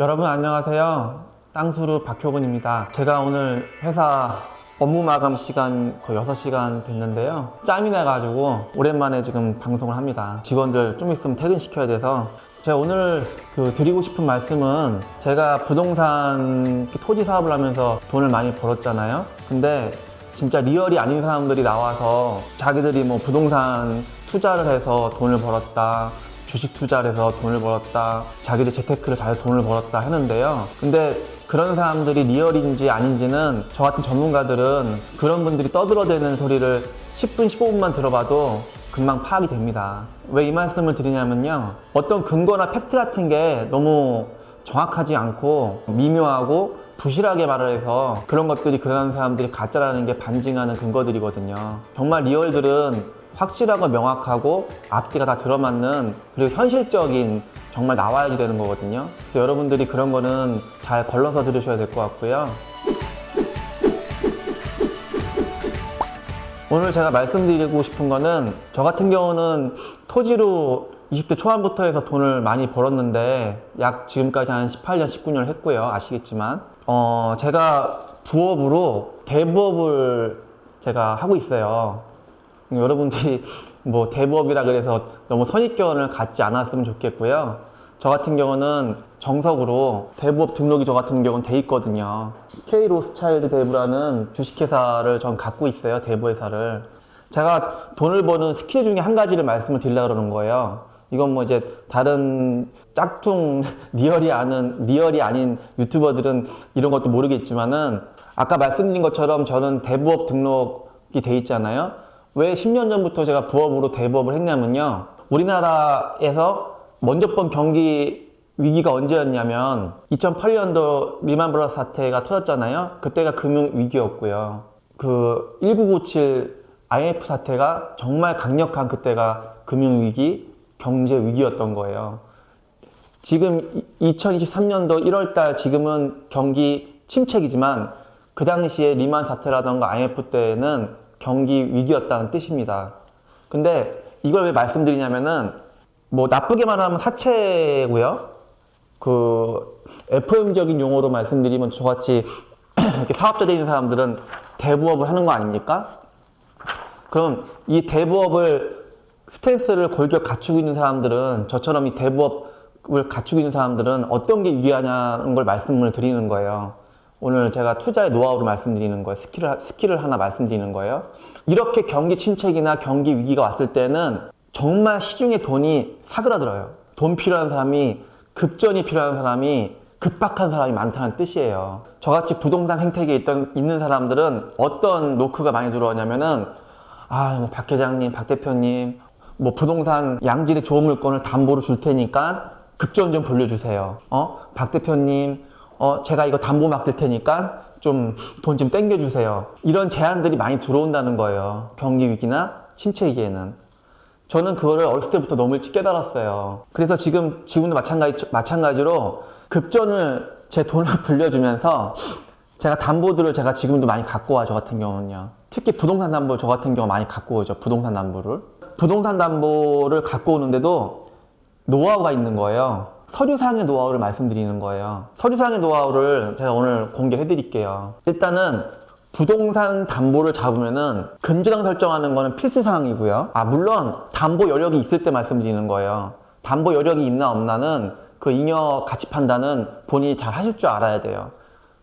여러분 안녕하세요. 땅수루 박효근입니다. 제가 오늘 회사 업무 마감 시간 거의 6시간 됐는데요. 짬이 나가지고 오랜만에 지금 방송을 합니다. 직원들 좀 있으면 퇴근시켜야 돼서 제가 오늘 드리고 싶은 말씀은 제가 부동산 토지 사업을 하면서 돈을 많이 벌었잖아요. 근데 진짜 리얼이 아닌 사람들이 나와서 자기들이 뭐 부동산 투자를 해서 돈을 벌었다, 주식 투자를 해서 돈을 벌었다, 자기들 재테크를 잘해서 돈을 벌었다 하는데요. 근데 그런 사람들이 리얼인지 아닌지는 저 같은 전문가들은 그런 분들이 떠들어대는 소리를 10분, 15분만 들어봐도 금방 파악이 됩니다. 왜 이 말씀을 드리냐면요. 어떤 근거나 팩트 같은 게 너무 정확하지 않고 미묘하고 부실하게 말을 해서 그런 것들이 그런 사람들이 가짜라는 게 반증하는 근거들이거든요. 정말 리얼들은 확실하고 명확하고 앞뒤가 다 들어맞는 그리고 현실적인 정말 나와야지 되는 거거든요. 그래서 여러분들이 그런 거는 잘 걸러서 들으셔야 될 것 같고요. 오늘 제가 말씀드리고 싶은 거는 저 같은 경우는 토지로 20대 초반부터 해서 돈을 많이 벌었는데 약 지금까지 한 18년, 19년을 했고요. 아시겠지만 제가 부업으로 대부업을 제가 하고 있어요. 여러분들이 뭐 대부업이라 그래서 너무 선입견을 갖지 않았으면 좋겠고요. 저 같은 경우는 정석으로 대부업 등록이 저 같은 경우는 돼 있거든요. K 로스차일드 대부라는 주식회사를 전 갖고 있어요. 대부회사를. 제가 돈을 버는 스킬 중에 한 가지를 말씀을 드리려고 그러는 거예요. 이건 뭐 이제 다른 짝퉁 리얼이 아닌 유튜버들은 이런 것도 모르겠지만은 아까 말씀드린 것처럼 저는 대부업 등록이 돼 있잖아요. 왜 10년 전부터 제가 부업으로 대부업을 했냐면요. 우리나라에서 먼저 본 경기 위기가 언제였냐면 2008년도 리만 브라더스 사태가 터졌잖아요. 그때가 금융 위기였고요. 그 1997 IMF 사태가 정말 강력한 그때가 금융 위기, 경제 위기였던 거예요. 지금 2023년도 1월달 지금은 경기 침체기지만 그 당시에 리만 사태라던가 IMF 때는 경기 위기였다는 뜻입니다. 근데 이걸 왜 말씀드리냐면은 뭐 나쁘게 말하면 사채고요. 그 FM적인 용어로 말씀드리면 저같이 이렇게 사업자 되는 사람들은 대부업을 하는 거 아닙니까? 그럼 이 대부업을 스탠스를 골격 갖추고 있는 사람들은 저처럼 이 대부업을 갖추고 있는 사람들은 어떤 게 유리하냐는 걸 말씀을 드리는 거예요. 오늘 제가 투자의 노하우를 말씀드리는 거예요. 스킬을 하나 말씀드리는 거예요. 이렇게 경기 침체기나 경기 위기가 왔을 때는 정말 시중에 돈이 사그라들어요. 돈 필요한 사람이, 급전이 필요한 사람이, 급박한 사람이 많다는 뜻이에요. 저같이 부동산 생태계에 있는 사람들은 어떤 노크가 많이 들어오냐면은 뭐 박 회장님, 박 대표님, 뭐 부동산 양질의 좋은 물건을 담보로 줄 테니까 급전 좀 불려주세요. 박 대표님, 제가 이거 담보 맡길 테니까 좀 돈 좀 땡겨주세요. 이런 제안들이 많이 들어온다는 거예요. 경기 위기나 침체 위기에는. 저는 그거를 어렸을 때부터 너무 일찍 깨달았어요. 그래서 지금도 마찬가지로 급전을 제 돈을 불려주면서 제가 담보들을 제가 지금도 많이 갖고 와, 저 같은 경우는요. 특히 부동산 담보 저 같은 경우 많이 갖고 오죠. 부동산 담보를. 부동산 담보를 갖고 오는데도 노하우가 있는 거예요. 서류상의 노하우를 말씀드리는 거예요. 서류상의 노하우를 제가 오늘 공개해 드릴게요. 일단은 부동산 담보를 잡으면은 근저당 설정하는 거는 필수사항이고요. 물론 담보 여력이 있을 때 말씀드리는 거예요. 담보 여력이 있나 없나는 그 잉여 가치 판단은 본인이 잘 하실 줄 알아야 돼요.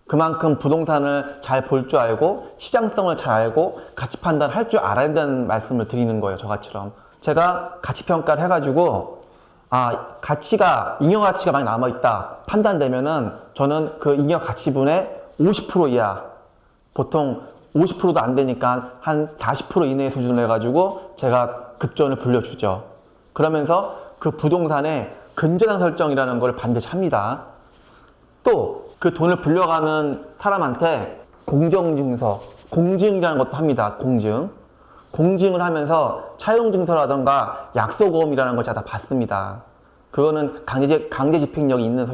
그만큼 부동산을 잘 볼 줄 알고 시장성을 잘 알고 가치 판단할 줄 알아야 된다는 말씀을 드리는 거예요. 저같이럼. 제가 가치 평가를 해가지고 잉여 가치가 많이 남아있다 판단되면은 저는 그 잉여 가치분의 50% 이하, 보통 50%도 안 되니까 한 40% 이내의 수준을 해가지고 제가 급전을 불려주죠. 그러면서 그 부동산의 근저당 설정이라는 걸 반드시 합니다. 또 그 돈을 불려가는 사람한테 공정증서, 공증이라는 것도 합니다. 공증을 하면서 차용증서라던가 약속보험이라는 걸 제가 다 받습니다. 그거는 강제 집행력이 있는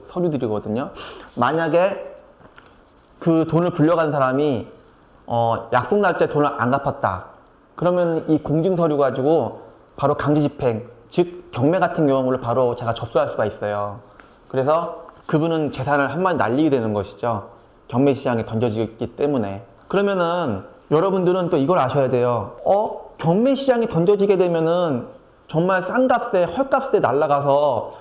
서류들이거든요. 만약에 그 돈을 불려간 사람이 약속 날짜에 돈을 안 갚았다. 그러면 이 공증 서류 가지고 바로 강제 집행, 즉 경매 같은 경우를 바로 제가 접수할 수가 있어요. 그래서 그분은 재산을 한 번에 날리게 되는 것이죠. 경매 시장에 던져지기 때문에. 그러면은 여러분들은 또 이걸 아셔야 돼요. 경매 시장에 던져지게 되면은 정말 싼 값에, 헐값에 날아가서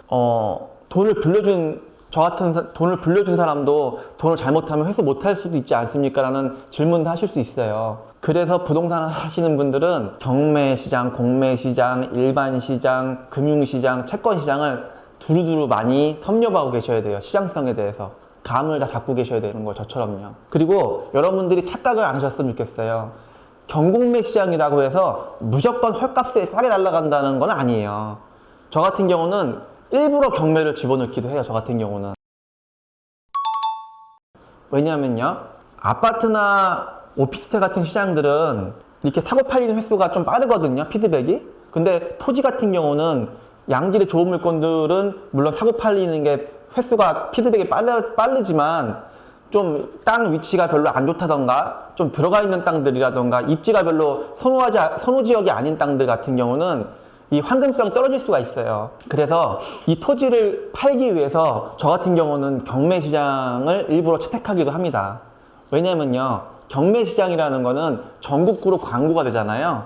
돈을 빌려준 저 같은 돈을 빌려준 사람도 돈을 잘못하면 회수 못할 수도 있지 않습니까? 라는 질문도 하실 수 있어요. 그래서 부동산을 하시는 분들은 경매 시장, 공매 시장, 일반 시장, 금융 시장, 채권 시장을 두루두루 많이 섭렵하고 계셔야 돼요. 시장성에 대해서. 감을 다 잡고 계셔야 되는 거예요. 저처럼요. 그리고 여러분들이 착각을 안 하셨으면 좋겠어요. 경공매 시장이라고 해서 무조건 헐값에 싸게 날아간다는 건 아니에요. 저 같은 경우는 일부러 경매를 집어넣기도 해요. 저 같은 경우는. 왜냐하면요, 아파트나 오피스텔 같은 시장들은 이렇게 사고 팔리는 횟수가 좀 빠르거든요. 피드백이. 근데 토지 같은 경우는 양질의 좋은 물건들은 물론 사고 팔리는 게 횟수가 피드백이 빠르지만 좀 땅 위치가 별로 안 좋다던가 좀 들어가 있는 땅들이라던가 입지가 별로 선호 지역이 아닌 땅들 같은 경우는 이 환경성이 떨어질 수가 있어요. 그래서 이 토지를 팔기 위해서 저 같은 경우는 경매 시장을 일부러 채택하기도 합니다. 왜냐면요, 경매 시장이라는 거는 전국구로 광고가 되잖아요.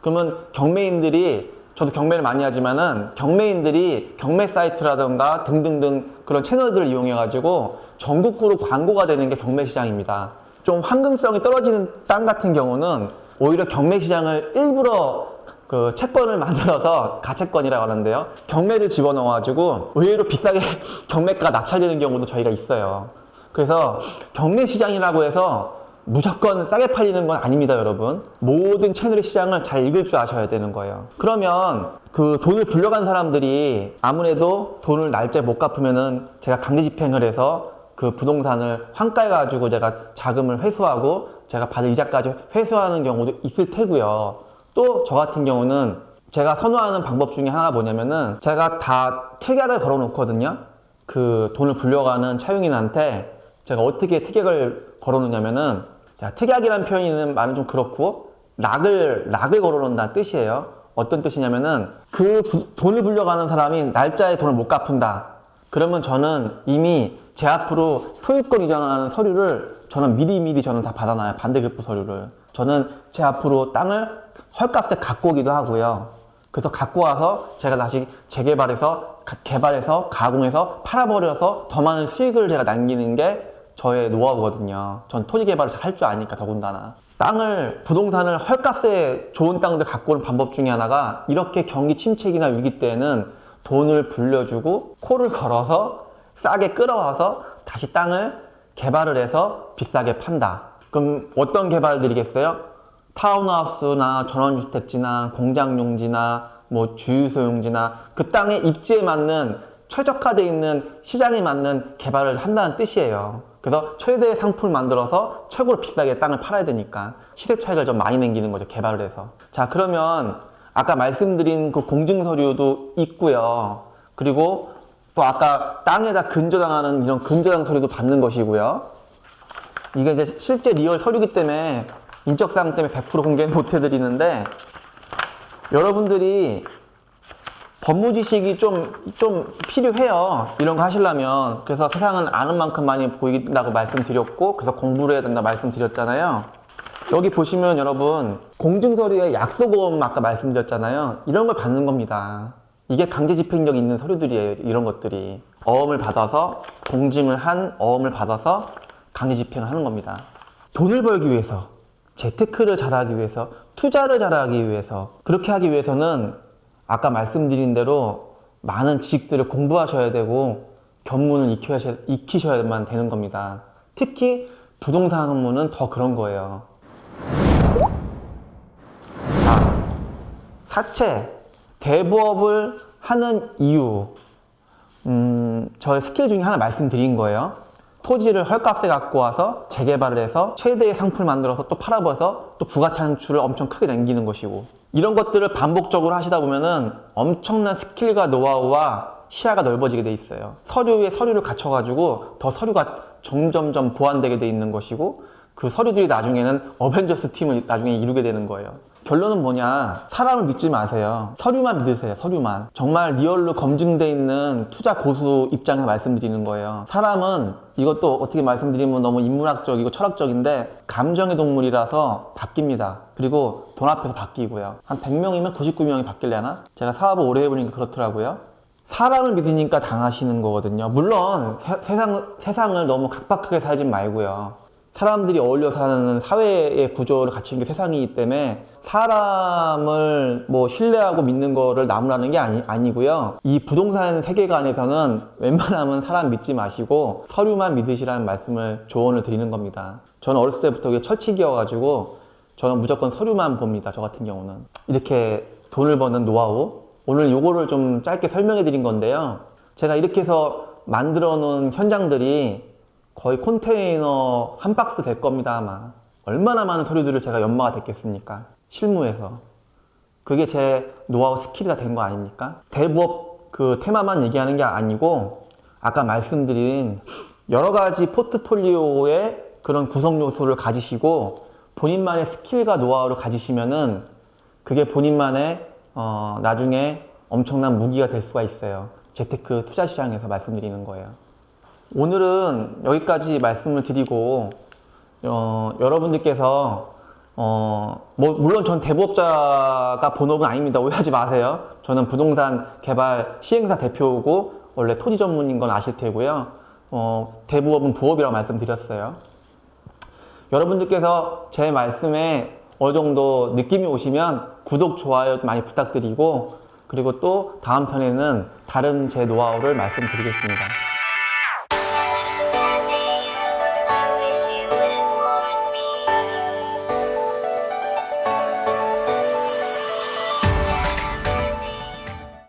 그러면 경매인들이, 저도 경매를 많이 하지만은 경매인들이 경매 사이트라던가 등등등 그런 채널들을 이용해 가지고 전국구로 광고가 되는 게 경매 시장입니다. 좀 환경성이 떨어지는 땅 같은 경우는 오히려 경매 시장을 일부러 그 채권을 만들어서 가채권이라고 하는데요, 경매를 집어넣어 가지고 의외로 비싸게 경매가가 낙찰되는 경우도 저희가 있어요. 그래서 경매 시장이라고 해서 무조건 싸게 팔리는 건 아닙니다, 여러분. 모든 채널의 시장을 잘 읽을 줄 아셔야 되는 거예요. 그러면 그 돈을 불려간 사람들이 아무래도 돈을 날짜에 못 갚으면은 제가 강제 집행을 해서 그 부동산을 환가해 가지고 제가 자금을 회수하고 제가 받을 이자까지 회수하는 경우도 있을 테고요. 또 저 같은 경우는 제가 선호하는 방법 중에 하나가 뭐냐면은 제가 다 특약을 걸어 놓거든요. 그 돈을 불려가는 차용인한테 제가 어떻게 특약을 걸어 놓냐면은, 자, 특약이라는 표현이 말은 좀 그렇고 락을 걸어 놓는다는 뜻이에요. 어떤 뜻이냐면은 그 돈을 불려가는 사람이 날짜에 돈을 못 갚는다. 그러면 저는 이미 제 앞으로 소유권 이전하는 서류를 저는 미리미리 저는 다 받아놔요. 반대급부 서류를. 저는 제 앞으로 땅을 헐값에 갖고 오기도 하고요. 그래서 갖고 와서 제가 다시 재개발해서 개발해서 가공해서 팔아버려서 더 많은 수익을 제가 남기는 게 저의 노하우거든요. 전 토지 개발을 잘 할 줄 아니까. 더군다나 부동산을 헐값에 좋은 땅들 갖고 오는 방법 중에 하나가, 이렇게 경기 침체기나 위기 때에는 돈을 불려주고 코를 걸어서 싸게 끌어와서 다시 땅을 개발을 해서 비싸게 판다. 그럼 어떤 개발들이겠어요? 타운하우스나 전원주택지나 공장용지나 뭐 주유소용지나 그 땅의 입지에 맞는 최적화되어 있는 시장에 맞는 개발을 한다는 뜻이에요. 그래서 최대의 상품을 만들어서 최고로 비싸게 땅을 팔아야 되니까 시세 차익을 좀 많이 남기는 거죠, 개발을 해서. 자, 그러면 아까 말씀드린 그 공증서류도 있고요. 그리고 또 아까 땅에다 근저당하는 이런 근저당 서류도 받는 것이고요. 이게 이제 실제 리얼 서류기 때문에 인적사항 때문에 100% 공개 못 해드리는데, 여러분들이 법무 지식이 좀 필요해요. 이런 거 하시려면. 그래서 세상은 아는 만큼 많이 보인다고 말씀드렸고, 그래서 공부를 해야 된다 말씀드렸잖아요. 여기 보시면 여러분, 공증서류에 약속어음 아까 말씀드렸잖아요. 이런 걸 받는 겁니다. 이게 강제 집행력이 있는 서류들이에요. 이런 것들이. 어음을 받아서, 공증을 한 어음을 받아서 강제 집행을 하는 겁니다. 돈을 벌기 위해서, 재테크를 잘하기 위해서, 투자를 잘하기 위해서, 그렇게 하기 위해서는 아까 말씀드린 대로 많은 지식들을 공부하셔야 되고 견문을 익히셔야만 되는 겁니다. 특히 부동산 학문은 더 그런 거예요. 자, 사채, 대부업을 하는 이유, 저의 스킬 중에 하나 말씀드린 거예요. 토지를 헐값에 갖고 와서 재개발을 해서 최대의 상품을 만들어서 또 팔아버려서 또 부가 창출을 엄청 크게 남기는 것이고, 이런 것들을 반복적으로 하시다 보면은 엄청난 스킬과 노하우와 시야가 넓어지게 돼 있어요. 서류에 서류를 갖춰가지고 더 서류가 점점점 보완되게 돼 있는 것이고, 그 서류들이 나중에는 어벤져스 팀을 나중에 이루게 되는 거예요. 결론은 뭐냐? 사람을 믿지 마세요. 서류만 믿으세요. 서류만. 정말 리얼로 검증돼 있는 투자 고수 입장에서 말씀드리는 거예요. 사람은 이것도 어떻게 말씀드리면 너무 인문학적이고 철학적인데 감정의 동물이라서 바뀝니다. 그리고 돈 앞에서 바뀌고요. 한 100명이면 99명이 바뀌려나? 제가 사업을 오래 해보니까 그렇더라고요. 사람을 믿으니까 당하시는 거거든요. 물론 세상을 너무 각박하게 살지 말고요. 사람들이 어울려 사는 사회의 구조를 갖춘 게 세상이기 때문에 사람을 뭐 신뢰하고 믿는 거를 나무라는 게 아니고요. 이 부동산 세계관에서는 웬만하면 사람 믿지 마시고 서류만 믿으시라는 말씀을 조언을 드리는 겁니다. 저는 어렸을 때부터 그게 철칙이어가지고 저는 무조건 서류만 봅니다. 저 같은 경우는. 이렇게 돈을 버는 노하우. 오늘 요거를 좀 짧게 설명해 드린 건데요. 제가 이렇게 해서 만들어 놓은 현장들이 거의 컨테이너 한 박스 될 겁니다, 아마. 얼마나 많은 서류들을 제가 연마가 됐겠습니까? 실무에서. 그게 제 노하우 스킬이 된 거 아닙니까? 대부업 그 테마만 얘기하는 게 아니고, 아까 말씀드린 여러 가지 포트폴리오의 그런 구성 요소를 가지시고, 본인만의 스킬과 노하우를 가지시면은, 그게 본인만의, 나중에 엄청난 무기가 될 수가 있어요. 재테크 투자 시장에서 말씀드리는 거예요. 오늘은 여기까지 말씀을 드리고 여러분들께서 물론 전 대부업자가 본업은 아닙니다. 오해하지 마세요. 저는 부동산 개발 시행사 대표고 원래 토지 전문인 건 아실 테고요. 대부업은 부업이라고 말씀드렸어요. 여러분들께서 제 말씀에 어느 정도 느낌이 오시면 구독, 좋아요 많이 부탁드리고 그리고 또 다음 편에는 다른 제 노하우를 말씀드리겠습니다.